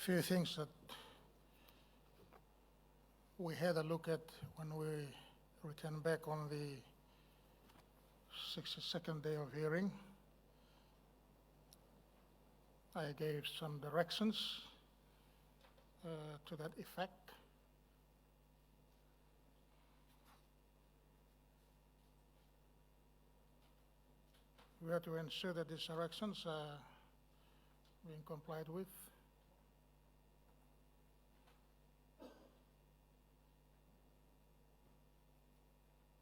few things that we had a look at when we returned back on the 62nd day of hearing. I gave some directions to that effect. We have to ensure that these directions are being complied with.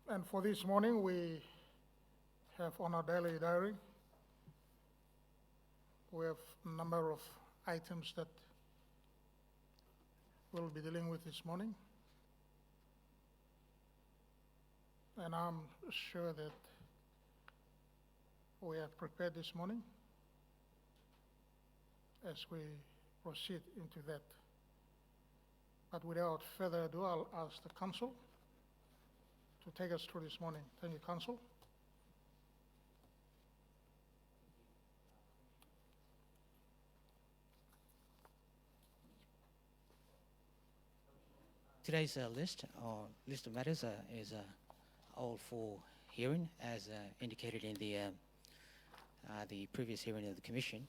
And for this morning, we have on our daily diary, we have a number of items that we'll be dealing with this morning. And I'm sure that we have prepared this morning as we proceed into that. But without further ado, I'll ask the council to take us through this morning. Thank you, council. Today's list of matters is all for hearing, as indicated in the previous hearing of the Commission.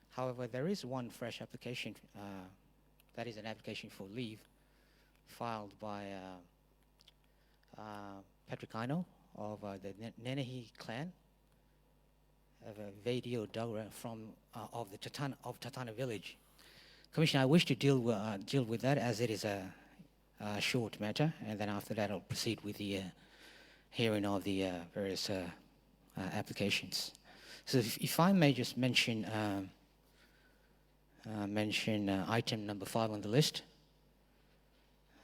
However, there is one fresh application, that is an application for leave, filed by Patrick Aino of the Nenehi clan of Vadio Daura from of Tatana village. Commissioner, I wish to deal with that as it is a short matter, and then after that I'll proceed with the hearing of the various applications. So if I may just mention item number 5 on the list.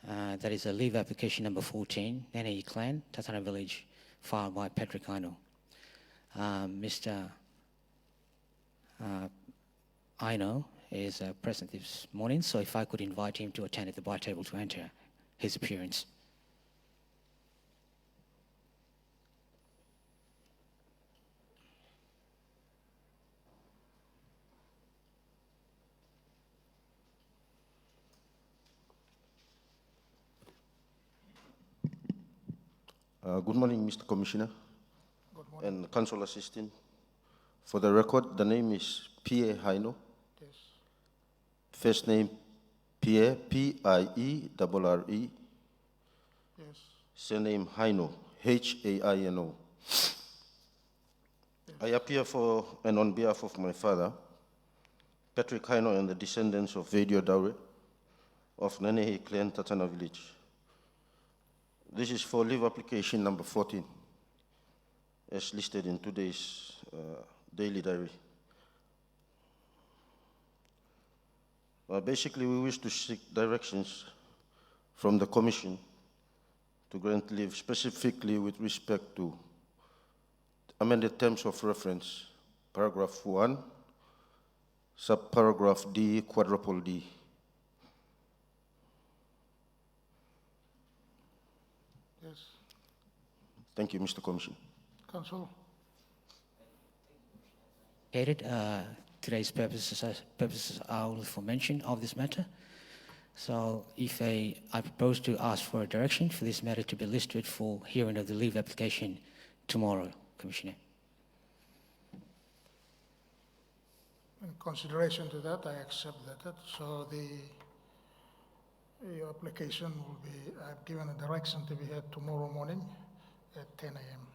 That is a leave application number 14, Nenehi Clan, Tatana Village, filed by Patrick Aino. Mr. Aino is present this morning, so if I could invite him to attend at the bar table to enter his appearance. Good morning, Mr. Commissioner. Good morning. And Council Assistant. For the record, the name is Pierre Haino. Yes. First name Pierre, P-I-E-R-R-E. Yes. Surname Haino, H-A-I-N-O. Yes. I appear for and on behalf of my father, Patrick Haino, and the descendants of Vadio Daure of Nenehi Clan, Tatana Village. This is for leave application number 14, as listed in today's daily diary. Basically, we wish to seek directions from the Commission to grant leave specifically with respect to amended terms of reference, paragraph 1, subparagraph D, quadruple D. Yes. Thank you, Mr. Commissioner. Council. Today's purposes are all for mention of this matter. So if I propose to ask for a direction for this matter to be listed for hearing of the leave application tomorrow, Commissioner. In consideration to that, I accept that. So your application will be, I've given a direction to be had tomorrow morning at 10 a.m.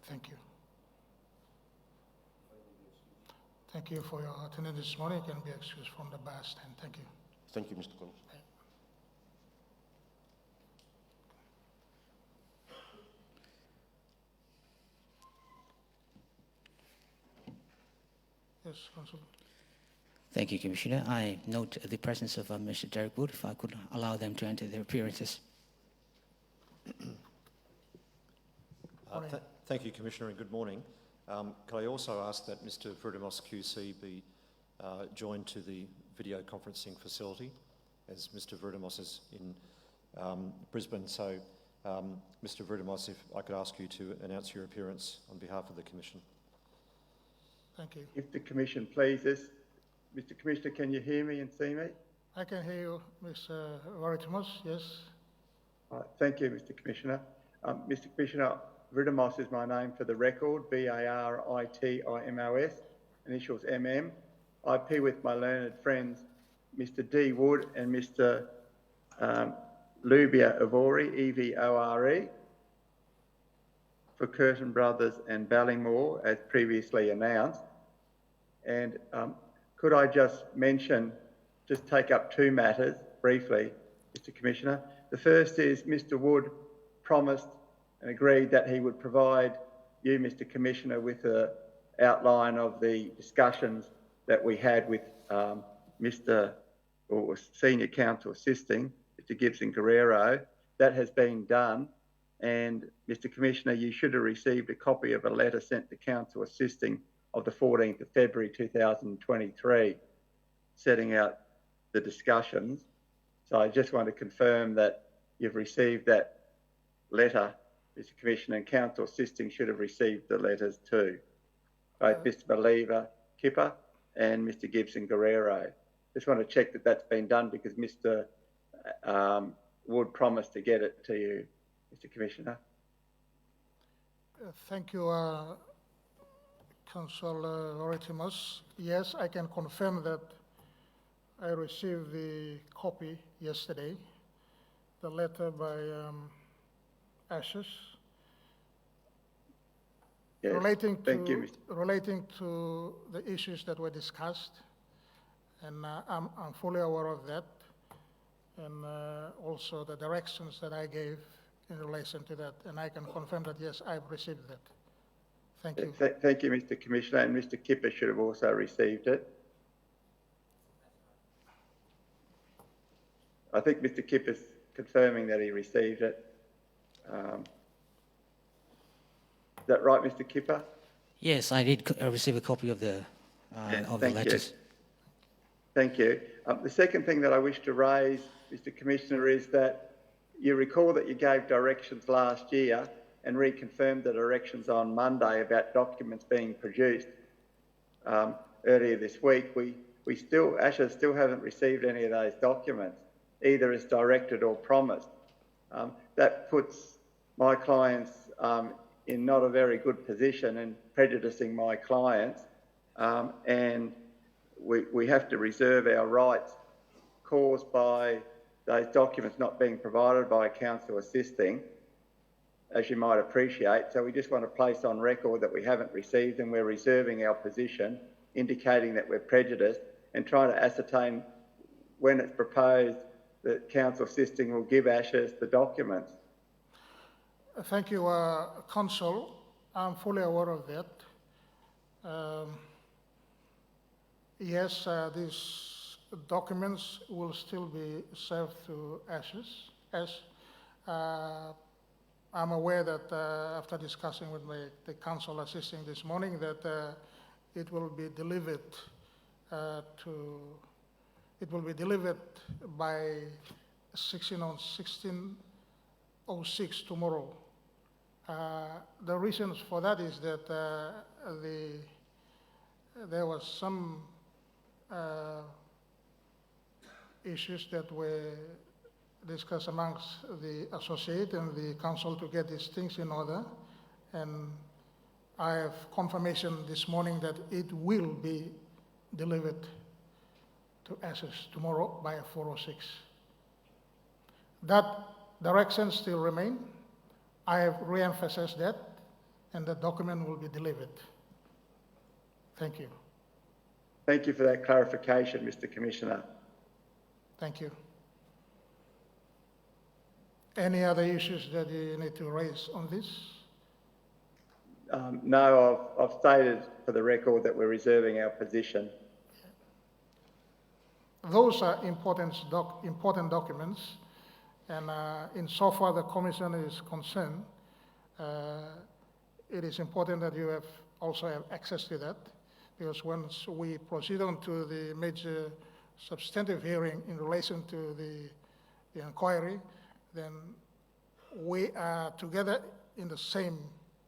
Thank you. Thank you for your attendance this morning. You can be excused from the bar stand. Thank you. Thank you, Mr. Commissioner. Yes, Council. Thank you, Commissioner. I note the presence of Mr. Derek Wood, if I could allow them to enter their appearances. Thank you, Commissioner, and good morning. Can I also ask that Mr. Vrudimos QC be joined to the video conferencing facility, as Mr. Vrudimos is in Brisbane. So, Mr. Vrudimos, if I could ask you to announce your appearance on behalf of the Commission. Thank you. If the Commission pleases, Mr. Commissioner, can you hear me and see me? I can hear you, Mr. Varitimus, yes. Thank you, Mr. Commissioner. Mr. Commissioner, Vritimos is my name for the record, Varitimos, initials MM. I appear with my learned friends, Mr. D. Wood and Mr. Lubia Evori, EVORE, for Curtin Brothers and Ballymore, as previously announced. And could I just take up two matters briefly, Mr. Commissioner. The first is Mr. Wood promised and agreed that he would provide you, Mr. Commissioner, with an outline of the discussions that we had with Senior Counsel Assisting, Mr. Gibson Guerrero. That has been done. And Mr. Commissioner, you should have received a copy of a letter sent to Counsel Assisting of the 14th of February 2023, setting out the discussions. So I just want to confirm that you've received that letter, Mr. Commissioner, and Counsel Assisting should have received the letters too, both Mr. Believer Kipper and Mr. Gibson Guerrero. Just want to check that that's been done because Mr. Wood promised to get it to you, Mr. Commissioner. Thank you, Councillor Varitimus. Yes, I can confirm that I received the copy yesterday, the letter by Ashes, Yes. Thank you, Mr. relating to the issues that were discussed, and I'm fully aware of that, and also the directions that I gave in relation to that, and I can confirm that yes, I've received that. Thank you. Thank you, Mr. Commissioner, and Mr. Kipper should have also received it. I think Mr. Kipper's confirming that he received it. Is that right, Mr. Kipper? Yes, I did receive a copy of the letters. Thank you. The second thing that I wish to raise, Mr. Commissioner, is that you recall that you gave directions last year and reconfirmed the directions on Monday about documents being produced earlier this week. Asher still haven't received any of those documents, either as directed or promised. That puts my clients in not a very good position and prejudicing my clients. And we have to reserve our rights caused by those documents not being provided by Counsel Assisting, as you might appreciate. So we just want to place on record that we haven't received them. We're reserving our position, indicating that we're prejudiced, and trying to ascertain when it's proposed that Counsel Assisting will give Ashes the documents. Thank you, Council. I'm fully aware of that. Yes, these documents will still be served to Ashes. I'm aware that after discussing with the Council Assisting this morning that it will be delivered by 16:06 tomorrow. The reasons for that is that there was some issues that were discussed amongst the associate and the council to get these things in order, and I have confirmation this morning that it will be delivered to Ashes tomorrow by 4:06. That direction still remain. I have re-emphasized that, and the document will be delivered. Thank you. Thank you for that clarification, Mr. Commissioner. Thank you. Any other issues that you need to raise on this? No, I've stated for the record that we're reserving our position. Those are important documents, and insofar the Commission is concerned, it is important that you also have access to that, because once we proceed on to the major substantive hearing in relation to the inquiry, then we are together in the same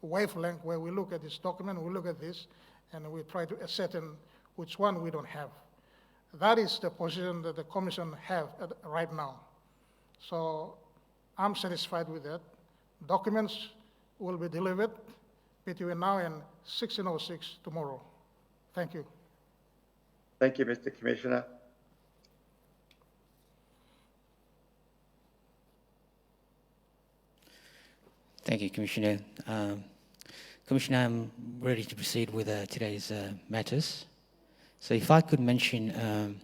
wavelength where we look at this document, we look at this, and we try to ascertain which one we don't have. That is the position that the commission have right now. So I'm satisfied with that. Documents will be delivered between now and 16:06 tomorrow. Thank you. Thank you, Mr. Commissioner. Thank you, Commissioner. Commissioner, I'm ready to proceed with today's matters. So if I could mention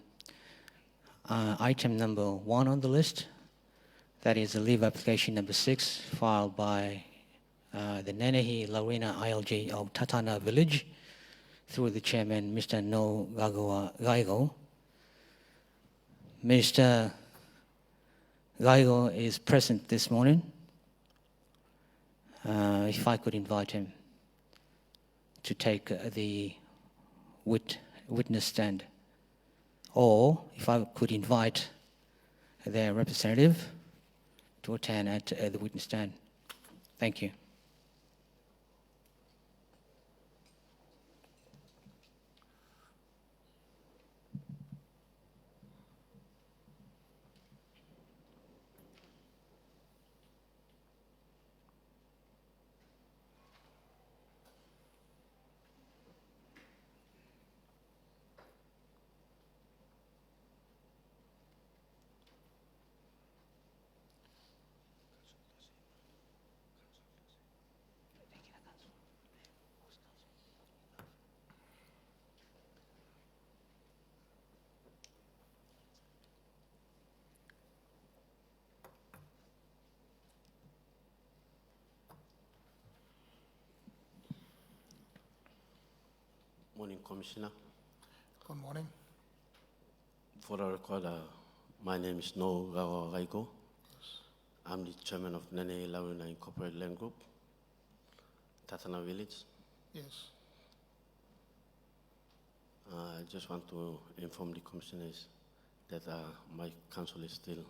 item number 1 on the list, that is the leave application number 6 filed by the Nenehi Laurina ILJ of Tatana Village through the chairman, Mr. No Gaigo. Mr. Gaigo is present this morning. If I could invite him to take the witness stand, or if I could invite their representative to attend at the witness stand. Thank you. Morning, Commissioner. Good morning. For the record, my name is No Raigo. I'm the chairman of Nene Laurina Incorporated Land Group, Tatana Village. Yes. I just want to inform the commissioners that my council is still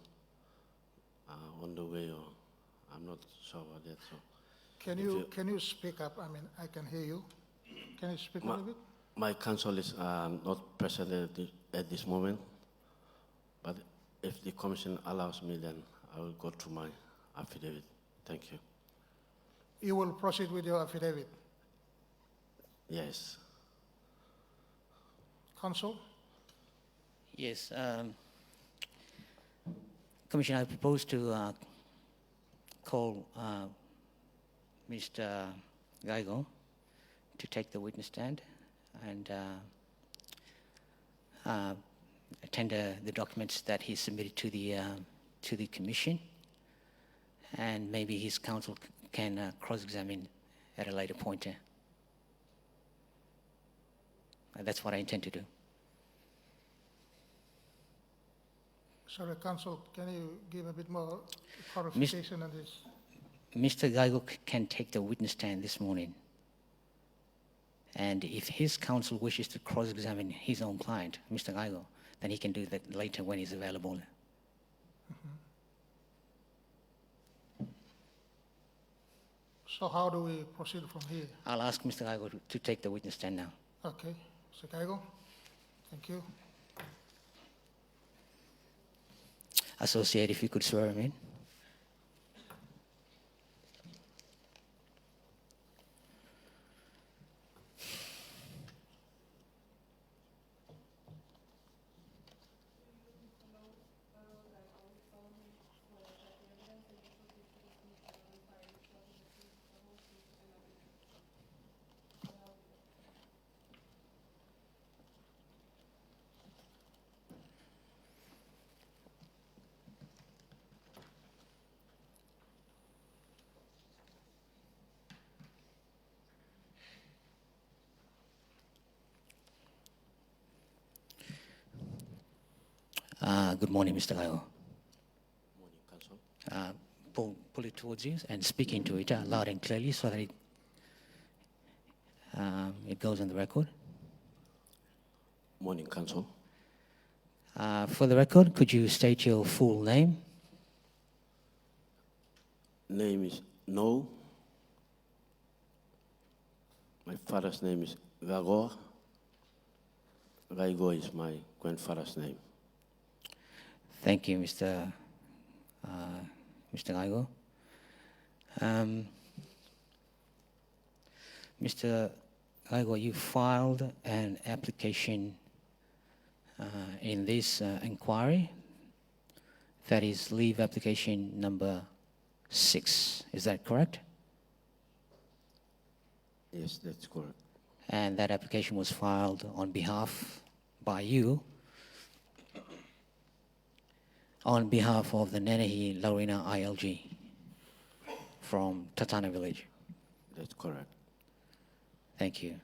on the way, or I'm not sure about that. So, Can you speak up? I mean, I can hear you. Can you speak a little bit? my council is not present at this moment, but if the commission allows me, then I will go to my affidavit. Thank you. You will proceed with your affidavit. Yes. Counsel? Yes. Commissioner, I propose to call Mr. Gaigo to take the witness stand and tender the documents that he submitted to the commission, and maybe his counsel can cross-examine at a later point. That's what I intend to do. Sorry, Counsel, can you give a bit more clarification on this? Mr. Gaigo can take the witness stand this morning. And if his counsel wishes to cross-examine his own client, Mr. Gaigo, then he can do that later when he's available. So how do we proceed from here? I'll ask Mr. Gaigo to take the witness stand now. Okay, Mr. Gaigo, thank you. Associate, if you could swear him in. Good morning, Mr. Gaigo. Morning, Council. Pull it towards you and speak into it loud and clearly so that it goes on the record. Morning, Council. For the record, could you state your full name? Name is No. My father's name is Gagor. Raigo is my grandfather's name. Thank you, Mr. Gaigo. Mr. Gaigo, you filed an application in this inquiry. That is leave application number 6. Is that correct? Yes, that's correct. And that application was filed on behalf by you on behalf of the Nenehi Laurina ILG from Tatana Village. That's correct. Thank you.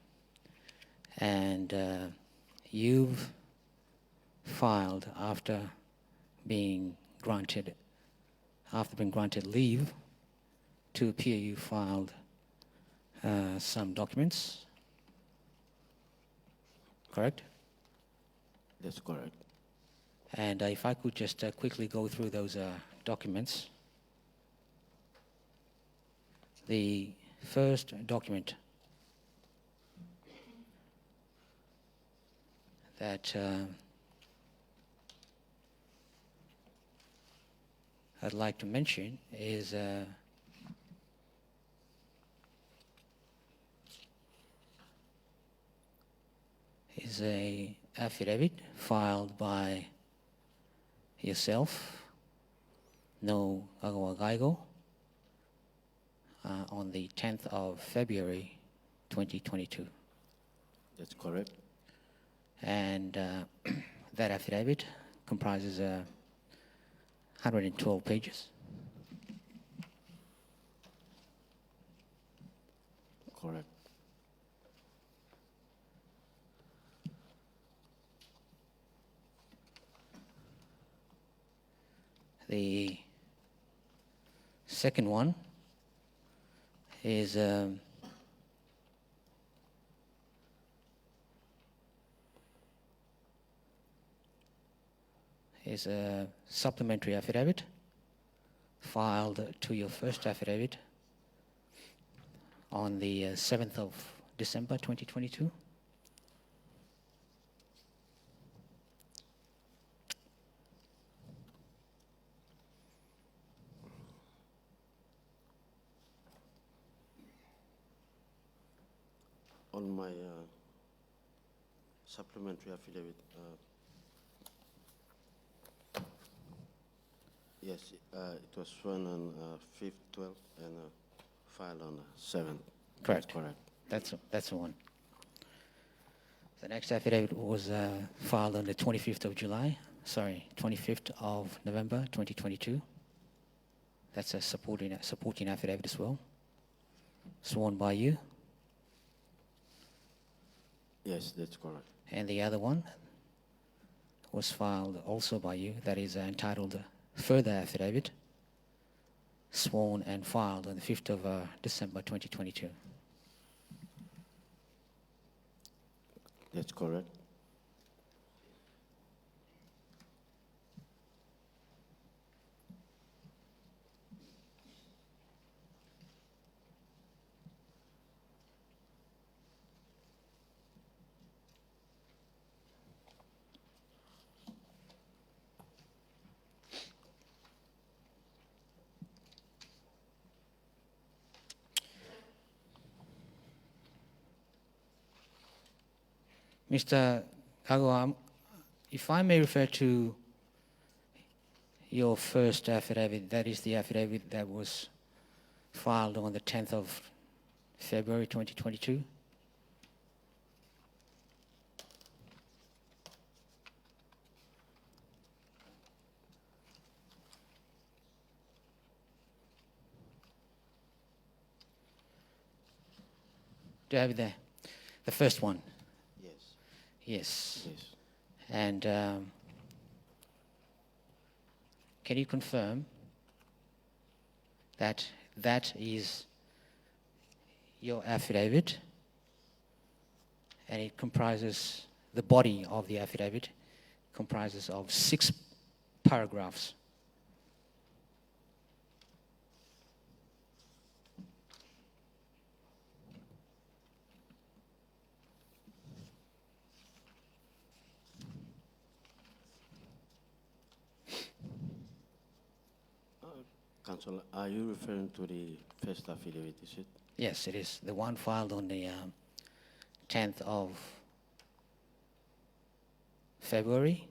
And you've filed after being granted leave to appear, you filed some documents, correct? That's correct. And if I could just quickly go through those documents. The first document that I'd like to mention is a affidavit filed by yourself, No Agawa Gaigo, on the 10th of February 2022. That's correct. And that affidavit comprises 112 pages. Correct. The second one is a supplementary affidavit filed to your first affidavit on the 7th of December 2022. On my supplementary affidavit, yes, it was sworn on 5th, 12th, and filed on 7th. Correct. That's correct. That's the one. The next affidavit was filed on the 25th of November 2022. That's a supporting affidavit as well, sworn by you. Yes, that's correct. And the other one was filed also by you, that is entitled Further Affidavit, sworn and filed on the 5th of December 2022. That's correct. Mr. Kago, if I may refer to your first affidavit, that is the affidavit that was filed on the 10th of February 2022. Do you have it there? The first one. Yes. Yes. Yes. And can you confirm that that is your affidavit and it comprises, the body of the affidavit comprises of 6 paragraphs? Council, are you referring to the first affidavit, is it? Yes, it is. The one filed on the 10th of February,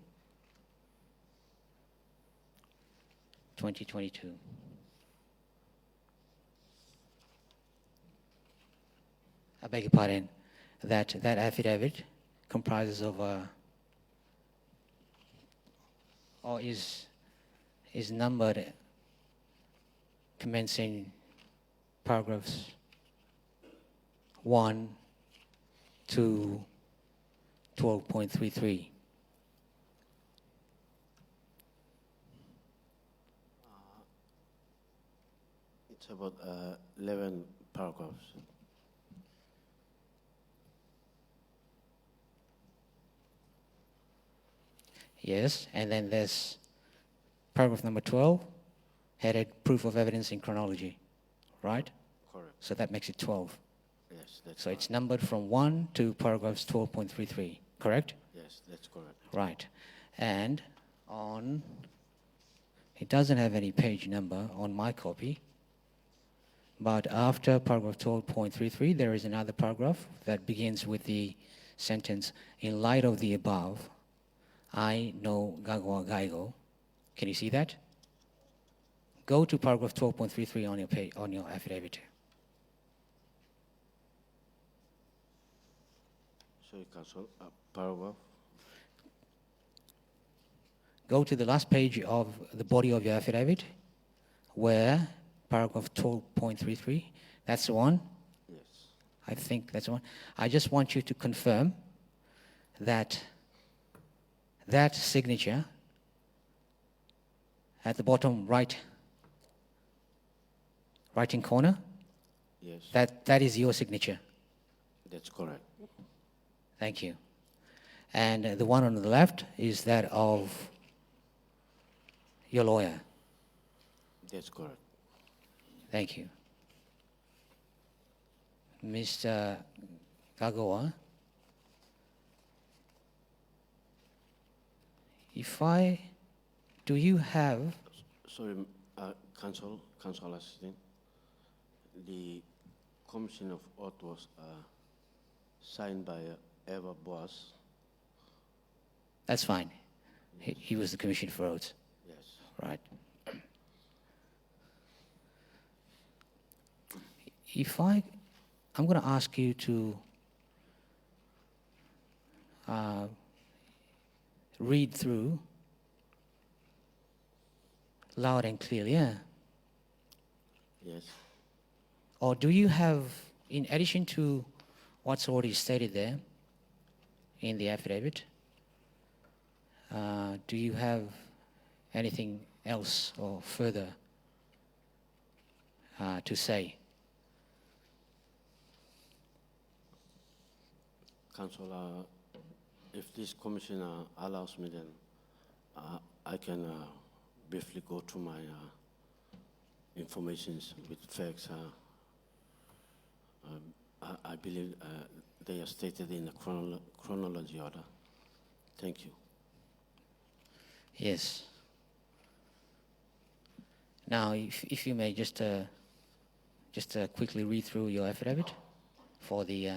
2022. I beg your pardon. That affidavit comprises of or is numbered commencing paragraphs 1 to 12.33. It's about 11 paragraphs. Yes, and then there's paragraph number 12, headed proof of evidence in chronology, right? Correct. So that makes it 12. Yes, that's So correct. it's numbered from 1 to paragraphs 12.33, correct? Yes, that's correct. Right. And on, it doesn't have any page number on my copy, but after paragraph 12.33, there is another paragraph that begins with the sentence, in light of the above, I know Gagwa Gaigo. Can you see that? Go to paragraph 12.33 on your page, on your affidavit. Sorry, Council, paragraph. Go to the last page of the body of your affidavit, where paragraph 12.33, that's the one. Yes. I think that's the one. I just want you to confirm that that signature at the bottom right hand corner, Yes, that is your signature. that's correct. Thank you. And the one on the left is that of your lawyer. That's correct. Thank you. Mr. Gagawa, do you have, Sorry, Council Assistant, the Commission of Oath was signed by Eva Boas. that's fine. He was the Commissioner for Oaths, Yes. right? I'm going to ask you to read through loud and clear, yeah? Yes. Or do you have, in addition to what's already stated there in the affidavit, do you have anything else or further to say? Council, if this commissioner allows me, then I can briefly go through my informations with facts. I believe they are stated in the chronology order. Thank you. Yes. Now, if you may just quickly read through your affidavit for the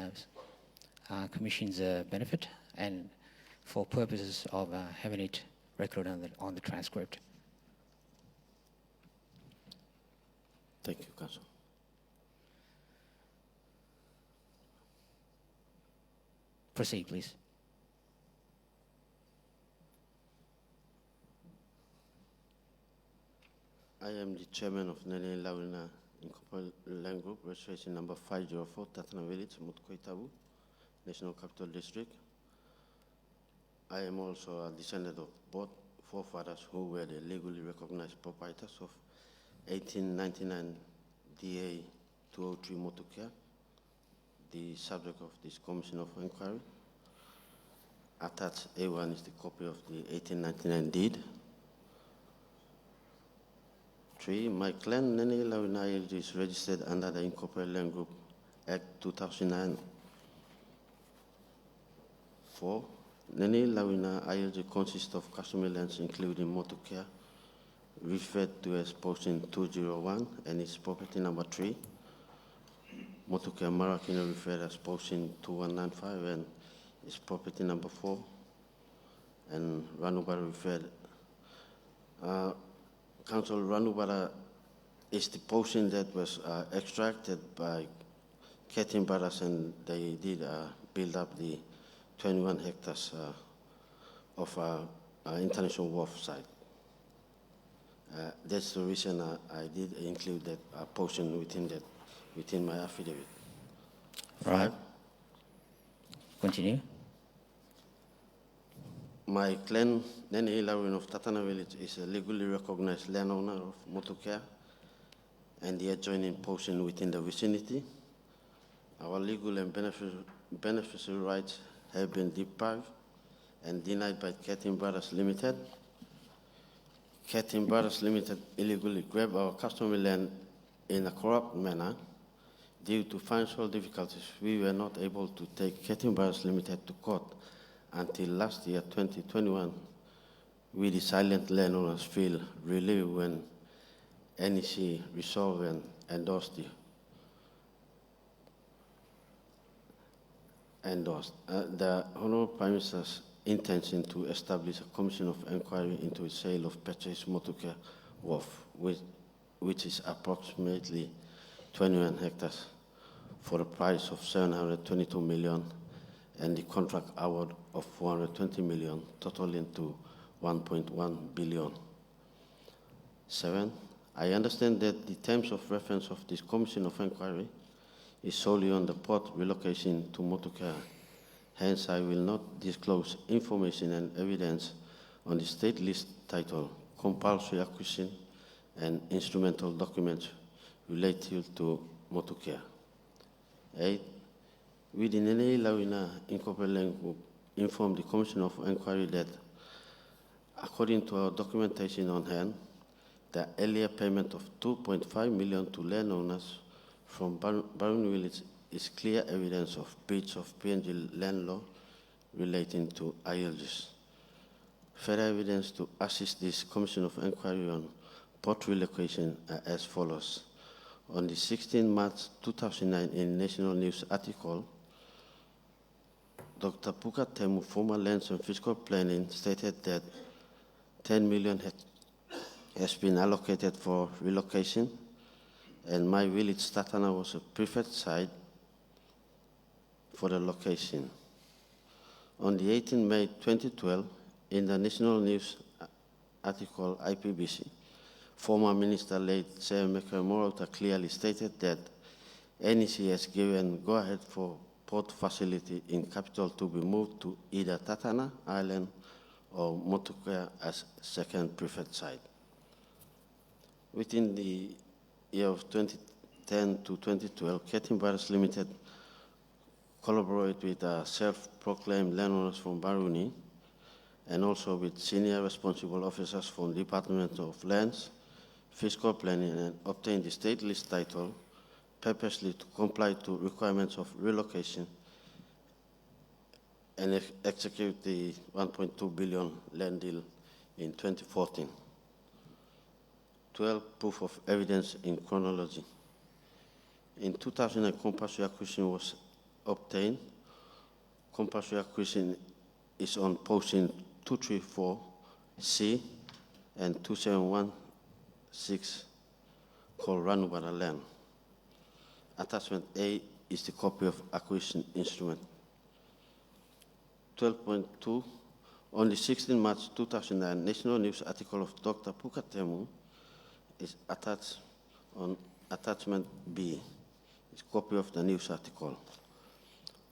Commission's benefit and for purposes of having it recorded on the transcript. Thank you, Council. Proceed, please. I am the chairman of Nene Laurina Incorporated Land Group, registration number 504, Tatana Village, Motukea Wharf, National Capital District. I am also a descendant of both forefathers who were the legally recognized proprietors of 1899 DA 203 Motukea, the subject of this Commission of Inquiry. Attached A1 is the copy of the 1899 deed. 3. My clan, Nene Laurina ILG, is registered under the Incorporated Land Group Act 2009. 4. Nene Laurina ILG consists of customary lands including Motukea, referred to as posting 201 and its property number 3. Motukea Marakina referred as posting 2195 and its property number 4. And Ranubara referred. Council Ranubara is the posting that was extracted by Ketin Baras, and they did build up the 21 hectares of International Wharf site. That's the reason I did include that portion within my affidavit. Right. Continue. My clan, Nene Hilarion of Tatana Village, is a legally recognized landowner of Motukea and the adjoining portion within the vicinity. Our legal and beneficial rights have been deprived and denied by Ketin Brothers Limited. Ketin Brothers Limited illegally grabbed our customary land in a corrupt manner. Due to financial difficulties, we were not able to take Ketin Brothers Limited to court until last year, 2021. We, the silent landowners, feel relieved when NEC resolved and endorsed the Honourable Prime Minister's intention to establish a commission of inquiry into the sale of purchased Motukea Wharf, which is approximately 21 hectares, for a price of 722 million and the contract award of 420 million, totaling to 1.1 billion. 7, I understand that the terms of reference of this commission of inquiry is solely on the port relocation to Motukea. Hence, I will not disclose information and evidence on the state list title, compulsory acquisition, and instrumental documents related to Motukea. 8, we, the Nene Lawina Incorporated Group, informed the Commission of Inquiry that, according to our documentation on hand, the earlier payment of 2.5 million to landowners from Barun Village is clear evidence of breach of PNG land law relating to ILGs. Further evidence to assist this Commission of Inquiry on port relocation are as follows. On the 16th March 2009, in National News article, Dr. Puka Temu, former Lands and Fiscal Planning, stated that 10 million has been allocated for relocation, and my village, Tatana, was a preferred site for the location. On the 18th May 2012, in the National News article IPBC, former Minister late Semeka Morota clearly stated that NEC has given go-ahead for port facility in capital to be moved to either Tatana Island or Motukea as second preferred site. Within the year of 2010 to 2012, Ketin Brothers Limited collaborated with self-proclaimed landowners from Baruni and also with senior responsible officers from the Department of Lands, Fiscal Planning, and obtained the state list title purposely to comply to requirements of relocation and execute the 1.2 billion land deal in 2014. 12, proof of evidence in chronology. In 2009, compulsory acquisition was obtained. Compulsory acquisition is on posting 234C and 2716 called Ranubara land. Attachment A is the copy of acquisition instrument. 12.2, on the 16th March 2009, National News article of Dr. Puka Temu is attached on attachment B, is copy of the news article.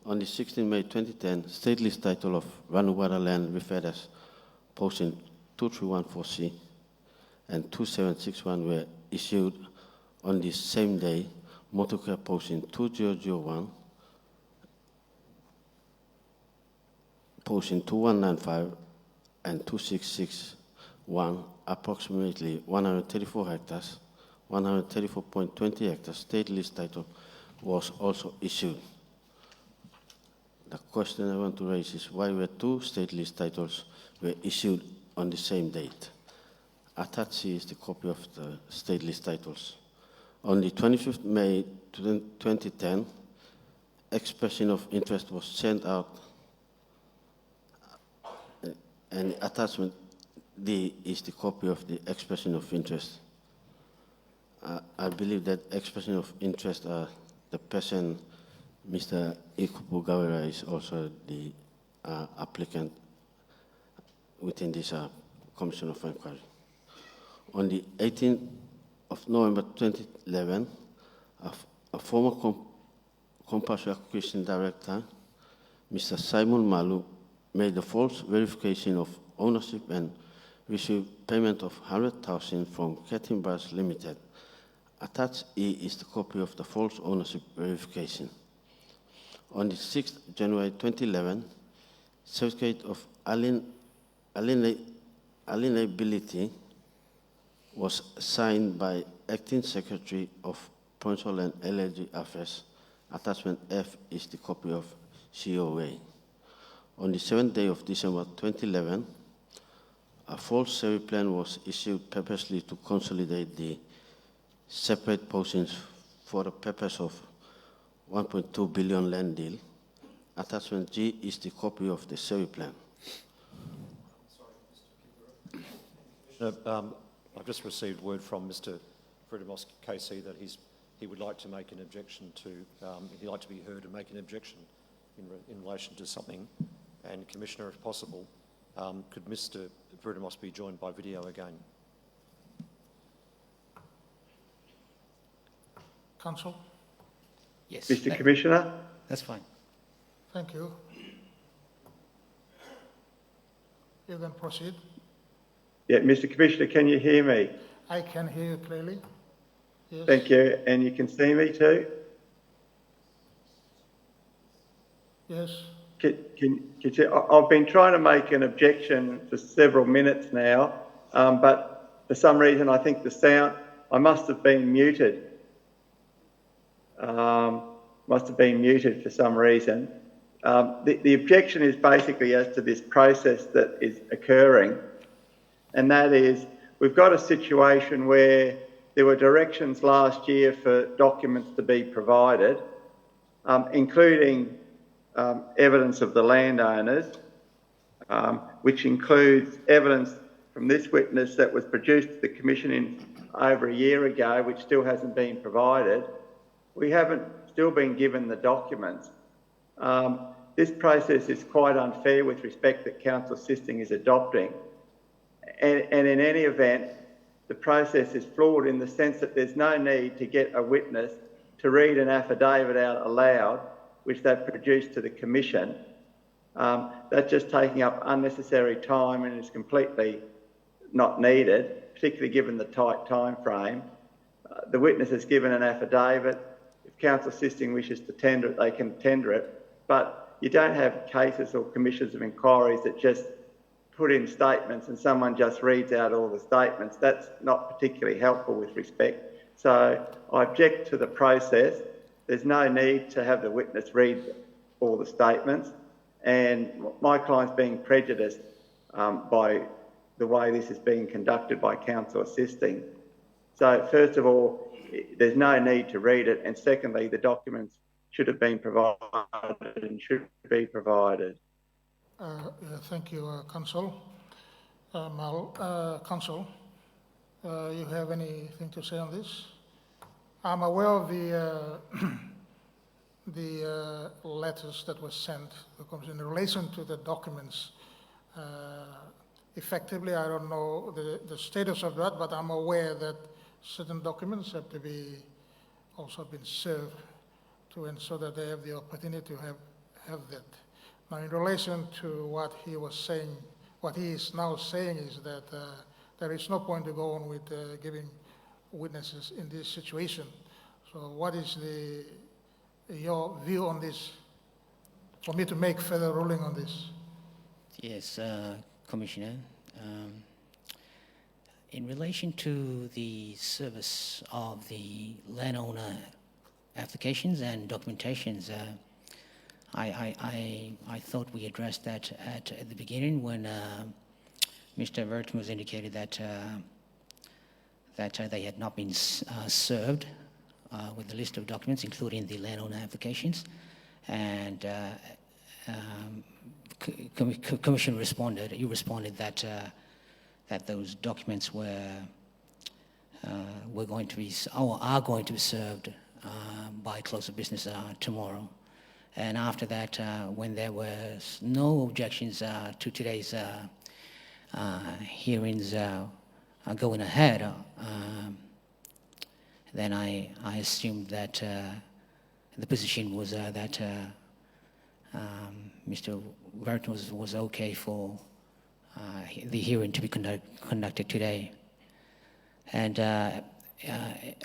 On the 16th May 2010, state list title of Ranubara land referred as posting 2314C and 2761 were issued on the same day. Motukea posting 2001, posting 2195 and 2661, approximately 134 hectares, 134.20 hectares state list title was also issued. The question I want to raise is why were two state list titles were issued on the same date? attached is the copy of the state list titles. On the 25th May 2010, expression of interest was sent out, and attachment D is the copy of the expression of interest. I believe that expression of interest, the person, Mr. Ikupu Gawera, is also the applicant within this Commission of Inquiry. On the 18th of November 2011, a former compulsory acquisition director, Mr. Simon Malu, made a false verification of ownership and received payment of 100,000 from Ketin Bars Limited. Attached E is the copy of the false ownership verification. On the 6th January 2011, certificate of alienability was signed by Acting Secretary of Provincial and LLG Affairs. Attachment F is the copy of COA. On the 7th day of December 2011, a false survey plan was issued purposely to consolidate the separate postings for the purpose of 1.2 billion land deal. Attachment G is the copy of the survey plan. I've just received word from Mr. Fredemos KC that he would like to make an objection to, he'd like to be heard and make an objection in relation to something. And Commissioner, if possible, could Mr. Fredemos be joined by video again? Council, Yes. Mr. Commissioner? That's fine. thank you. You can proceed. Yeah, Mr. Commissioner, can you hear me? I can hear you clearly. Yes. Thank you. And you can see me too? Yes. I've been trying to make an objection for several minutes now, but for some reason I think the sound, I must have been muted. Must have been muted for some reason. The objection is basically as to this process that is occurring, and that is we've got a situation where there were directions last year for documents to be provided, including evidence of the landowners, which includes evidence from this witness that was produced to the Commission over a year ago, which still hasn't been provided. We haven't still been given the documents. This process is quite unfair with respect that Council Sisting is adopting. And in any event, the process is flawed in the sense that there's no need to get a witness to read an affidavit out aloud, which they've produced to the Commission. That's just taking up unnecessary time and is completely not needed, particularly given the tight time frame. The witness has given an affidavit. If Council Sisting wishes to tender it, they can tender it. But you don't have cases or commissions of inquiries that just put in statements and someone just reads out all the statements. That's not particularly helpful with respect. So I object to the process. There's no need to have the witness read all the statements, and my client's being prejudiced by the way this is being conducted by Council Assisting. So first of all, there's no need to read it, and secondly, the documents should have been provided and should be provided. Thank you, Council. Council, you have anything to say on this? I'm aware of the letters that were sent in relation to the documents. Effectively, I don't know the status of that, but I'm aware that certain documents have to be also been served to ensure that they have the opportunity to have that. Now, in relation to what he was saying, what he is now saying is that there is no point to go on with giving witnesses in this situation. So what is your view on this, for me to make further ruling on this? Yes, Commissioner. In relation to the service of the landowner applications and documentations, I thought we addressed that at the beginning when Mr. Vertmus indicated that that they had not been served with the list of documents, including the landowner applications, and Commission responded. You responded that that those documents were going to be or are going to be served by close of business tomorrow. And after that, when there was no objections to today's hearings going ahead, then I assumed that the position was that Mr. Burton was okay for the hearing to be conducted today. And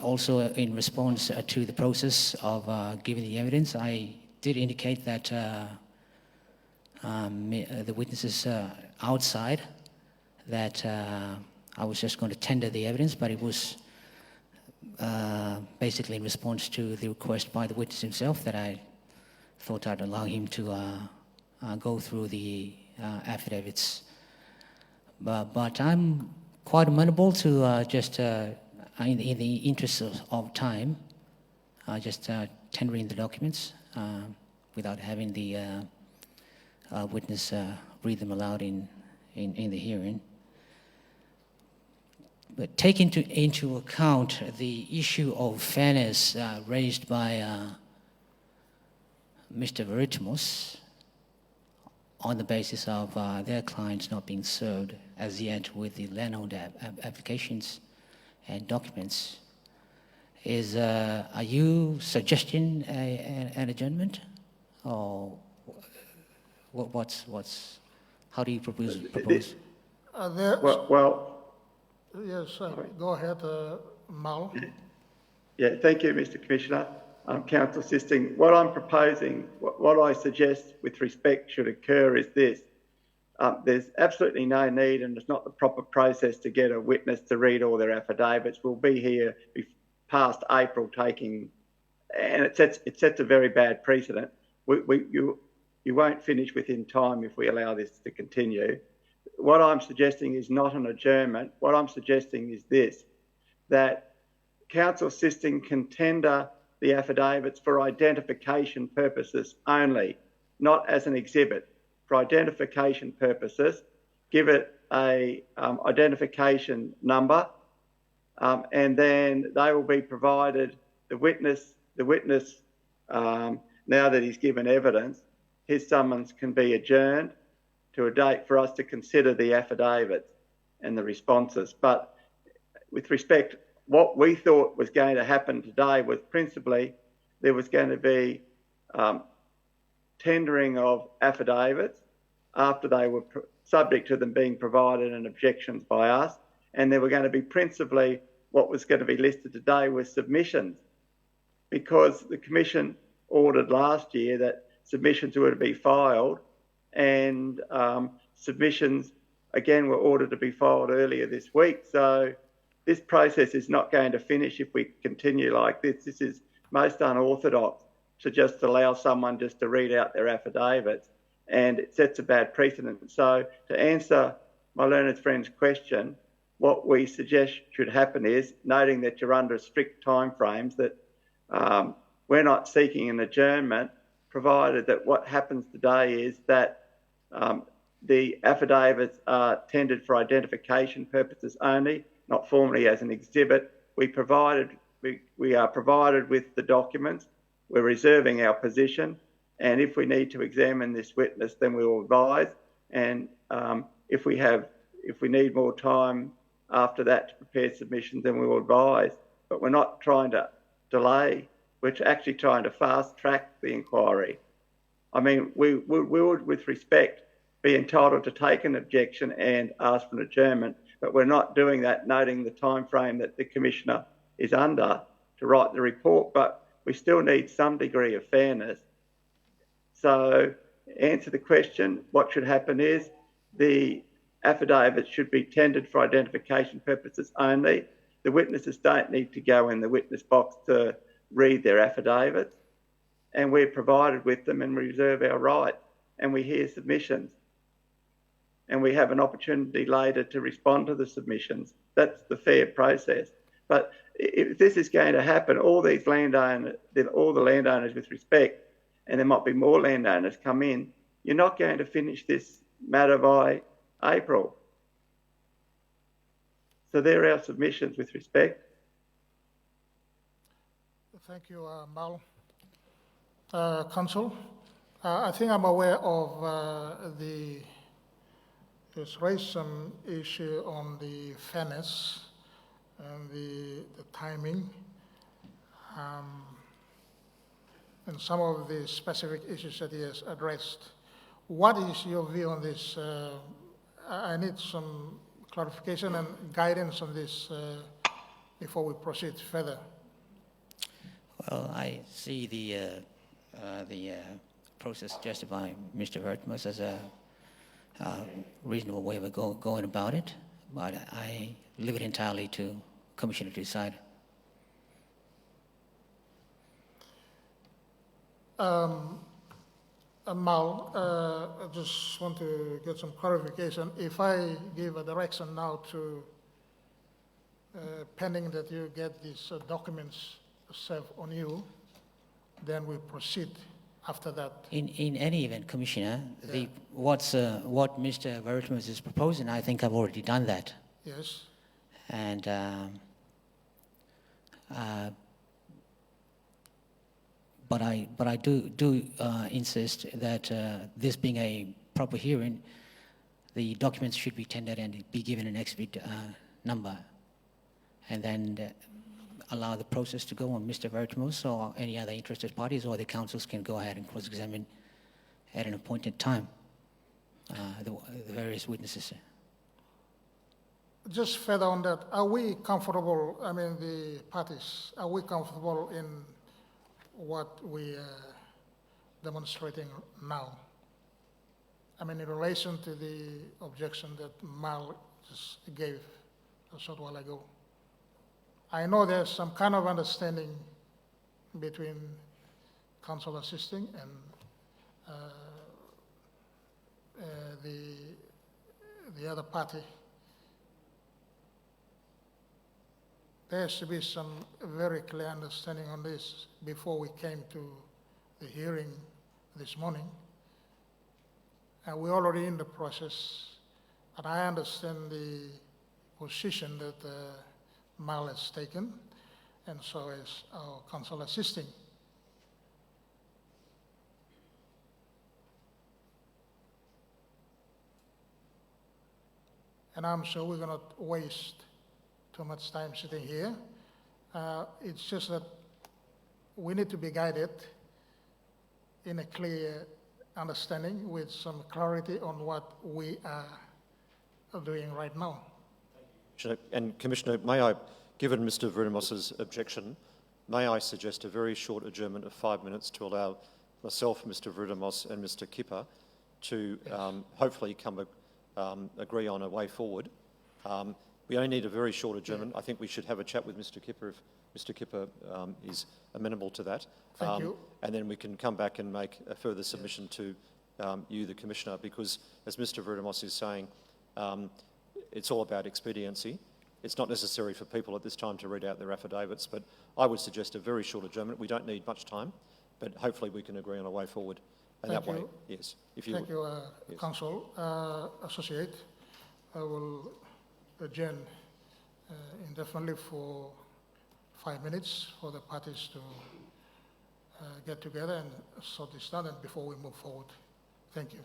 also in response to the process of giving the evidence, I did indicate that the witnesses outside that I was just going to tender the evidence, but it was basically in response to the request by the witness himself that I thought I'd allow him to go through the affidavits. But I'm quite amenable to just, in the interest of time, just tendering the documents without having the witness read them aloud in the hearing. But take into account the issue of fairness raised by Mr. Veritimos on the basis of their clients not being served as yet with the landowner applications and documents. Are you suggesting an adjournment, or how do you propose? Yes, go ahead, Mal. Yeah, thank you, Mr. Commissioner. Council assisting. What I'm proposing, what I suggest with respect should occur is this. There's absolutely no need, and it's not the proper process to get a witness to read all their affidavits. We'll be here past April taking, and it sets a very bad precedent. You won't finish within time if we allow this to continue. What I'm suggesting is not an adjournment. What I'm suggesting is this, that council assisting can tender the affidavits for identification purposes only, not as an exhibit. For identification purposes, give it a identification number, and then they will be provided, the witness, now that he's given evidence, his summons can be adjourned to a date for us to consider the affidavits and the responses. But with respect, what we thought was going to happen today was principally there was going to be tendering of affidavits after they were subject to them being provided and objections by us, and there were going to be principally what was going to be listed today was submissions, because the Commission ordered last year that submissions were to be filed, and submissions again were ordered to be filed earlier this week. So this process is not going to finish if we continue like this. This is most unorthodox to just allow someone just to read out their affidavits, and it sets a bad precedent. So to answer my learned friend's question, what we suggest should happen is, noting that you're under strict timeframes, that we're not seeking an adjournment, provided that what happens today is that the affidavits are tendered for identification purposes only, not formally as an exhibit. We are provided with the documents. We're reserving our position, and if we need to examine this witness, then we will advise. And if we need more time after that to prepare submissions, then we will advise. But we're not trying to delay. We're actually trying to fast track the inquiry. I mean, we would, with respect, be entitled to take an objection and ask for an adjournment, but we're not doing that, noting the time frame that the Commissioner is under to write the report, but we still need some degree of fairness. So, answer the question, what should happen is the affidavits should be tendered for identification purposes only. The witnesses don't need to go in the witness box to read their affidavits, and we're provided with them and reserve our right, and we hear submissions, and we have an opportunity later to respond to the submissions. That's the fair process. But if this is going to happen, all the landowners with respect, and there might be more landowners come in, you're not going to finish this matter by April. So there are our submissions with respect. Thank you, Mal. Council, I think I'm aware of there's raised some issue on the fairness and the timing, and some of the specific issues that he has addressed. What is your view on this? I need some clarification and guidance on this before we proceed further. Well, I see the process suggested by Mr. Vertmus as a reasonable way of going about it, but I leave it entirely to Commissioner to decide. Mal, I just want to get some clarification. If I give a direction now to, pending that you get these documents served on you, then we proceed after that. In any event, Commissioner, what Mr. Vertmus is proposing, I think I've already done that. Yes. And but I do insist that this being a proper hearing, the documents should be tendered and be given an exhibit number, and then allow the process to go on. Mr. Vertmus or any other interested parties or the councils can go ahead and cross-examine at an appointed time the various witnesses. Just further on that, are we comfortable, I mean the parties, are we comfortable in what we are demonstrating now? I mean in relation to the objection that Mal just gave a short while ago. I know there's some kind of understanding between council assisting and the other party. There has to be some very clear understanding on this before we came to the hearing this morning. And we're already in the process, and I understand the position that Mal has taken, and so is our council assisting. And I'm sure we're not waste too much time sitting here. It's just that we need to be guided in a clear understanding with some clarity on what we are doing right now. And Commissioner, may I, given Mr. Vertmus's objection, may I suggest a very short adjournment of 5 minutes to allow myself, Mr. Vertmus and Mr. Kipper to hopefully agree on a way forward. We only need a very short adjournment. I think we should have a chat with Mr. Kipper if Mr. Kipper is amenable to that. Thank you. And then we can come back and make a further submission to you, the Commissioner, because as Mr. Vertmus is saying, it's all about expediency. It's not necessary for people at this time to read out their affidavits, but I would suggest a very short adjournment. We don't need much time, but hopefully we can agree on a way forward. And Thank that way, you. yes. If you Thank you, yes. Council Associate. I will adjourn indefinitely for 5 minutes for the parties to get together and sort this out and before we move forward. Thank you.